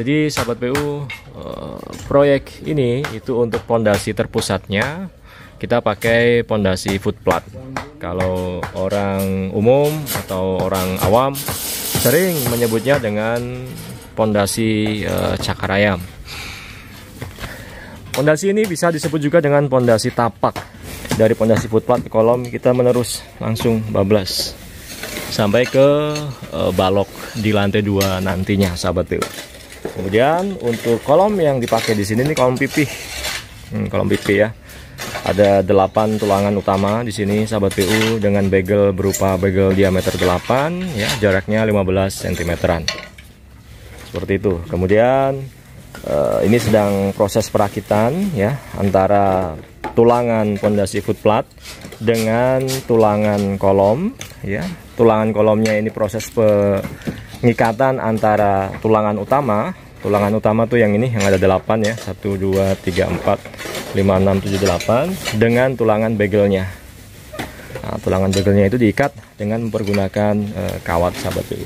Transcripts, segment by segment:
Jadi sahabat PU, proyek ini itu untuk pondasi terpusatnya kita pakai pondasi footplat. Kalau orang umum atau orang awam sering menyebutnya dengan pondasi cakar ayam. Pondasi ini bisa disebut juga dengan pondasi tapak. Dari pondasi footplat ke kolom kita menerus langsung bablas sampai ke balok di lantai 2 nantinya sahabat PU. Kemudian untuk kolom yang dipakai di sini ini kolom pipih. Kolom pipih ya. Ada 8 tulangan utama di sini sahabat PU dengan bagel berupa bagel diameter 8 ya, jaraknya 15 cm-an. Seperti itu. Kemudian ini sedang proses perakitan ya antara tulangan pondasi footplat dengan tulangan kolom ya. Tulangan kolomnya ini proses pengikatan antara tulangan utama. Tulangan utama tuh yang ini yang ada 8 ya. 1 2 3 4 5 6 7 8 dengan tulangan bagelnya. Nah, tulangan bagelnya itu diikat dengan mempergunakan kawat sahabat PU.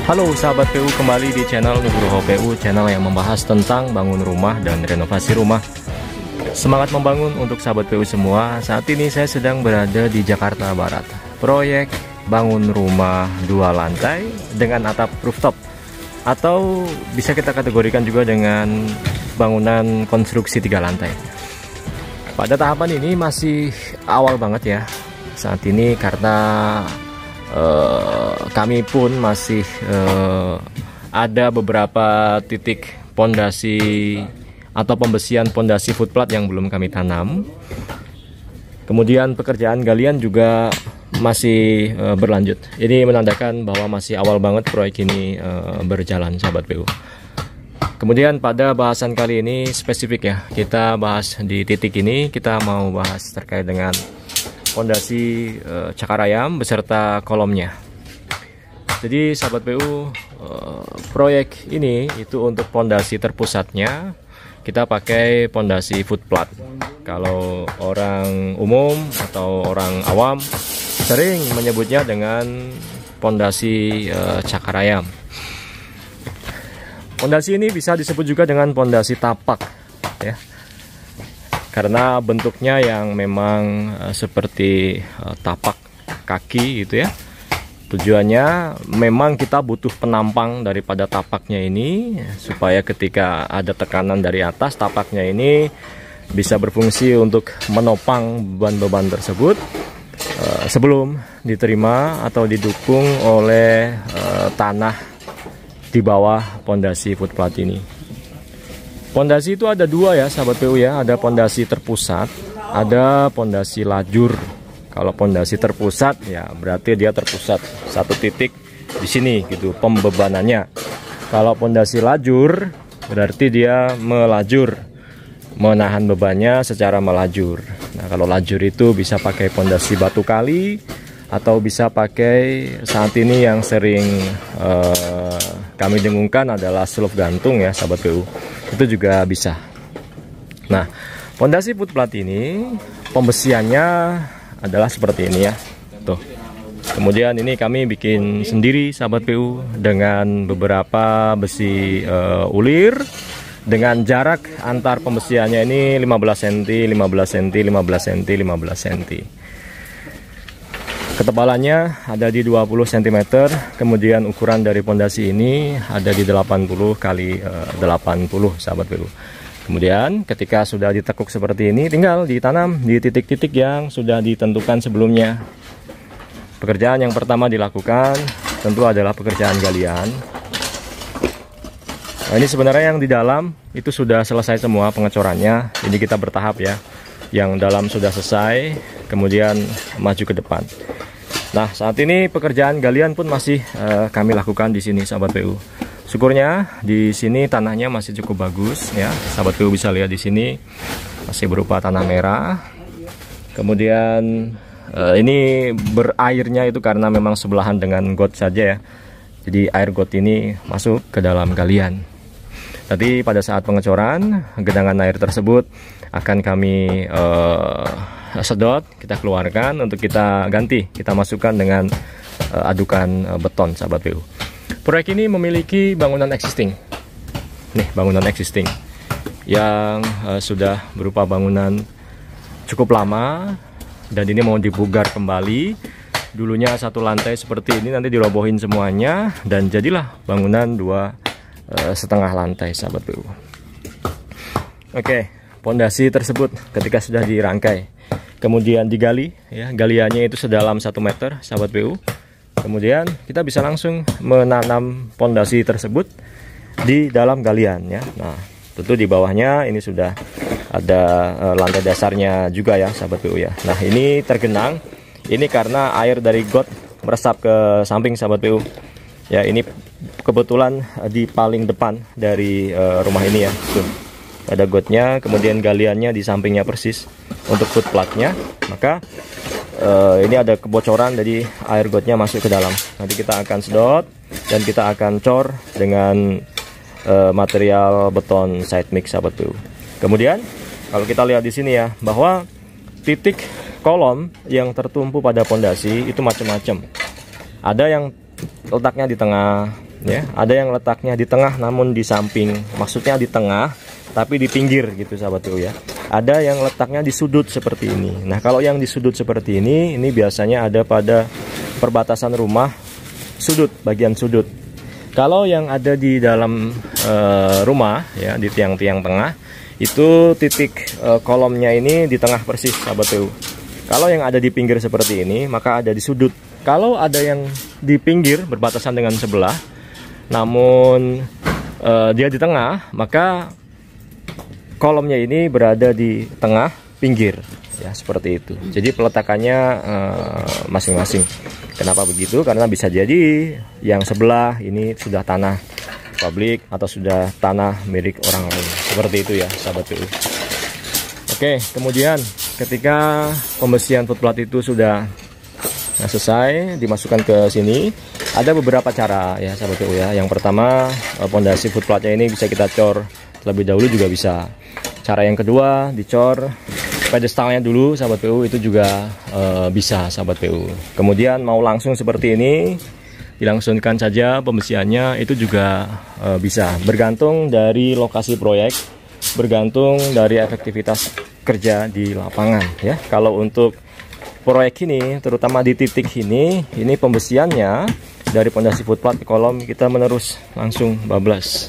Halo sahabat PU, kembali di channel Nugroho PU, channel yang membahas tentang bangun rumah dan renovasi rumah. Semangat membangun untuk sahabat PU semua. Saat ini saya sedang berada di Jakarta Barat. Proyek bangun rumah 2 lantai dengan atap rooftop, atau bisa kita kategorikan juga dengan bangunan konstruksi 3 lantai. Pada tahapan ini masih awal banget ya saat ini, karena kami pun masih ada beberapa titik pondasi atau pembesian pondasi footplat yang belum kami tanam. Kemudian pekerjaan galian juga masih berlanjut. Ini menandakan bahwa masih awal banget proyek ini berjalan sahabat PU. Kemudian pada bahasan kali ini spesifik ya, kita bahas di titik ini, kita mau bahas terkait dengan pondasi cakar ayam beserta kolomnya. Jadi sahabat PU, proyek ini itu untuk pondasi terpusatnya kita pakai pondasi footplat. Kalau orang umum atau orang awam sering menyebutnya dengan pondasi cakar ayam. Pondasi ini bisa disebut juga dengan pondasi tapak ya, karena bentuknya yang memang seperti tapak kaki gitu ya. Tujuannya memang kita butuh penampang daripada tapaknya ini, supaya ketika ada tekanan dari atas, tapaknya ini bisa berfungsi untuk menopang beban-beban tersebut sebelum diterima atau didukung oleh tanah di bawah pondasi footplat ini. Pondasi itu ada 2 ya sahabat PU ya, ada pondasi terpusat, ada pondasi lajur. Kalau pondasi terpusat ya berarti dia terpusat satu titik di sini gitu pembebanannya. Kalau pondasi lajur berarti dia melajur, menahan bebannya secara melajur. Nah, kalau lajur itu bisa pakai pondasi batu kali, atau bisa pakai saat ini yang sering kami dengungkan adalah selop gantung ya sahabat PU. Itu juga bisa. Nah, pondasi footplat ini pembesiannya adalah seperti ini ya. Tuh. Kemudian ini kami bikin sendiri sahabat PU dengan beberapa besi ulir dengan jarak antar pembesiannya ini 15 cm, 15 cm, 15 cm, 15 cm. Ketebalannya ada di 20 cm, kemudian ukuran dari pondasi ini ada di 80 kali 80 sahabat PU. Kemudian ketika sudah ditekuk seperti ini, tinggal ditanam di titik-titik yang sudah ditentukan sebelumnya. Pekerjaan yang pertama dilakukan tentu adalah pekerjaan galian. Nah, ini sebenarnya yang di dalam itu sudah selesai semua pengecorannya. Ini kita bertahap ya. Yang dalam sudah selesai, kemudian maju ke depan. Nah, saat ini pekerjaan galian pun masih kami lakukan di sini, sahabat PU. Syukurnya di sini tanahnya masih cukup bagus ya. Sahabat PU bisa lihat di sini masih berupa tanah merah. Kemudian ini berairnya itu karena memang sebelahan dengan got saja ya. Jadi air got ini masuk ke dalam galian. Tadi pada saat pengecoran, genangan air tersebut akan kami sedot, kita keluarkan untuk kita ganti, kita masukkan dengan adukan beton, sahabat PU. Proyek ini memiliki bangunan existing. Nih, bangunan existing yang sudah berupa bangunan cukup lama, dan ini mau dibugar kembali. Dulunya satu lantai seperti ini, nanti dirobohin semuanya dan jadilah bangunan 2,5 lantai, sahabat PU. Oke, pondasi tersebut ketika sudah dirangkai, kemudian digali ya, galiannya itu sedalam 1 meter, sahabat PU. Kemudian kita bisa langsung menanam pondasi tersebut di dalam galian ya. Nah, tentu di bawahnya ini sudah ada lantai dasarnya juga ya, sahabat PU ya. Nah, ini tergenang. Ini karena air dari got meresap ke samping, sahabat PU. Ya, ini kebetulan di paling depan dari rumah ini ya. Tuh, ada gotnya, kemudian galiannya di sampingnya persis untuk footplatnya. Maka ini ada kebocoran, jadi air gotnya masuk ke dalam. Nanti kita akan sedot dan kita akan cor dengan material beton side mix, sahabat PU. Kemudian kalau kita lihat di sini ya, bahwa titik kolom yang tertumpu pada pondasi itu macam-macam. Ada yang letaknya di tengah, ya. Ada yang letaknya di tengah namun di samping. Maksudnya di tengah tapi di pinggir gitu, sahabat PU ya. Ada yang letaknya di sudut seperti ini. Nah, kalau yang di sudut seperti ini biasanya ada pada perbatasan rumah, sudut, bagian sudut. Kalau yang ada di dalam rumah ya, di tiang-tiang tengah, itu titik kolomnya ini di tengah persis, sahabat PU. Kalau yang ada di pinggir seperti ini, maka ada di sudut. Kalau ada yang di pinggir berbatasan dengan sebelah, namun dia di tengah, maka kolomnya ini berada di tengah pinggir ya, seperti itu. Jadi peletakannya masing-masing. Kenapa begitu? Karena bisa jadi yang sebelah ini sudah tanah publik atau sudah tanah milik orang lain. Seperti itu ya, sahabat PU. Oke, kemudian ketika pembersihan footplat itu sudah selesai, dimasukkan ke sini, ada beberapa cara ya, sahabat PU ya. Yang pertama, pondasi footplatnya ini bisa kita cor terlebih dahulu juga bisa. Cara yang kedua, dicor pedestalnya dulu, sahabat PU, itu juga bisa, sahabat PU. Kemudian mau langsung seperti ini, dilangsungkan saja pembersihannya, itu juga bisa. Bergantung dari lokasi proyek, bergantung dari efektivitas kerja di lapangan ya. Kalau untuk proyek ini, terutama di titik ini pembersihannya dari pondasi footplat ke kolom kita menerus langsung bablas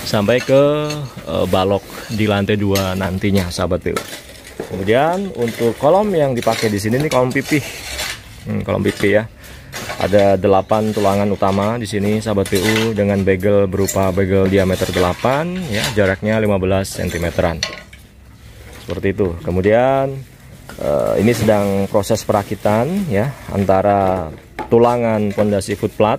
sampai ke balok di lantai 2 nantinya, sahabat PU. Kemudian untuk kolom yang dipakai di sini kolom pipih, kolom pipih ya. Ada 8 tulangan utama di sini, sahabat PU, dengan bagel berupa bagel diameter 8 ya, jaraknya 15 cm-an. Seperti itu. Kemudian ini sedang proses perakitan ya, antara tulangan pondasi footplat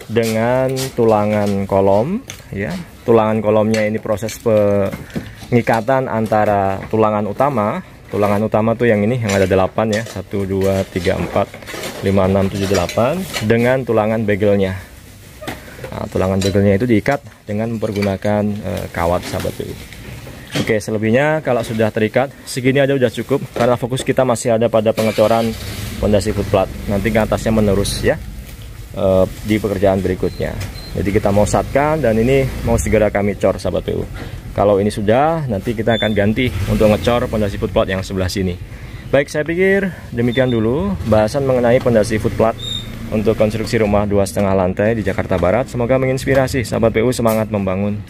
dengan tulangan kolom ya. Tulangan kolomnya ini proses pengikatan antara tulangan utama. Tulangan utama tuh yang ini, yang ada 8 ya, 1, 2, 3, 4, 5, 6, 7, 8 dengan tulangan bagelnya. Nah, tulangan bagelnya itu diikat dengan mempergunakan kawat, sahabat PU. Oke, selebihnya kalau sudah terikat segini aja udah cukup, karena fokus kita masih ada pada pengecoran pondasi footplat. Nanti ke atasnya menerus ya di pekerjaan berikutnya. Jadi kita mau satkan dan ini mau segera kami cor, sahabat PU. Kalau ini sudah, nanti kita akan ganti untuk ngecor pondasi footplat yang sebelah sini. Baik, saya pikir demikian dulu bahasan mengenai pondasi footplat untuk konstruksi rumah 2,5 lantai di Jakarta Barat. Semoga menginspirasi sahabat PU semangat membangun.